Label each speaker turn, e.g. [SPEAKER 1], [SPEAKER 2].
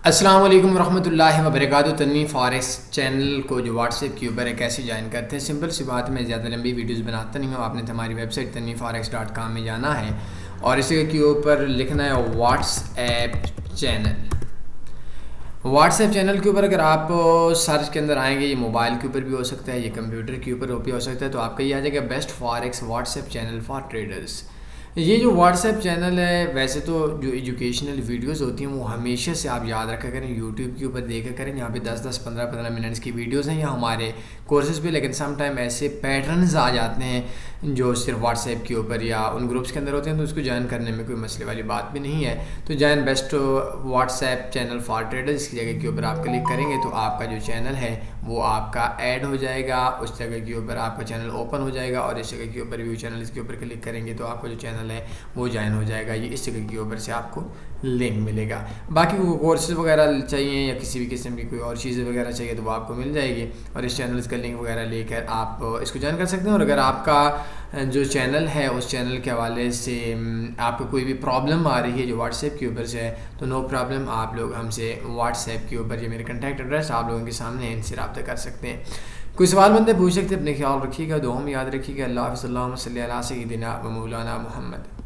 [SPEAKER 1] السلام علیکم ورحمۃ اللہ وبرکاتہ۔ تنوین فارکس چینل کو جو واٹس ایپ کے اوپر ہے کیسے جوائن کرتے ہیں، سمپل سی بات، میں زیادہ لمبی ویڈیوز بناتا نہیں ہوں۔ آپ نے ہماری ویب سائٹ tanveerforex.com میں جانا ہے اور اس کے اوپر لکھنا ہے what's app channel. What's app channel کے اوپر اگر آپ سرچ کے اندر آئیں گے، یہ موبائل کے اوپر بھی ہو سکتا ہے، یہ کمپیوٹر کے اوپر بھی ہو سکتا ہے، تو آپ کا یہ آ جائے گا best forex WhatsApp channel for traders. یہ جو واٹس ایپ چینل ہے، ویسے تو جو ایجوکیشنل ویڈیوز ہوتی ہیں وہ ہمیشہ سے آپ یاد رکھا کریں، یوٹیوب کے اوپر دیکھا کریں، یہاں پہ 10-15 منٹس کی ویڈیوز ہیں یا ہمارے کورسز پہ، لیکن سم ٹائم ایسے پیٹرنز آ جاتے ہیں جو صرف واٹس ایپ کے اوپر یا ان گروپس کے اندر ہوتے ہیں، تو اس کو جوائن کرنے میں کوئی مسئلے والی بات بھی نہیں ہے۔ تو join best WhatsApp channel for traders, اس کی جگہ کے اوپر آپ کلک کریں گے تو آپ کا جو چینل ہے وہ آپ کا ایڈ ہو جائے گا، اس جگہ کے اوپر آپ کا چینل اوپن ہو جائے گا، اور اس جگہ کے اوپر ویو چینل اس کے اوپر کلک کریں گے تو آپ کا جو چینل ہے وہ جوائن ہو جائے گا۔ یہ اس جگہ کے اوپر سے آپ کو لنک ملے گا۔ باقی کورسز وغیرہ چاہیے یا کسی بھی قسم کی کوئی اور چیزیں وغیرہ چاہیے تو وہ آپ کو مل جائے گی، اور اس چینل کا لنک وغیرہ لے کر آپ اس کو جوائن کر سکتے ہیں۔ اور اگر آپ کا جو چینل ہے اس چینل کے حوالے سے آپ کو کوئی بھی پرابلم آ رہی ہے جو واٹس ایپ کے اوپر سے ہے، تو نو پرابلم، آپ لوگ ہم سے واٹس ایپ کے اوپر، یہ میرے کنٹیکٹ ایڈریس آپ لوگوں کے سامنے ہے، ان سے رابطہ کر سکتے ہیں۔ کوئی سوال بندے پوچھ سکتے ہیں، اپنے خیال رکھیے گا، دعاؤں میں یاد رکھیے گا۔ اللہ حافظ، اللہم صلی علی سیدنا و مولانا محمد۔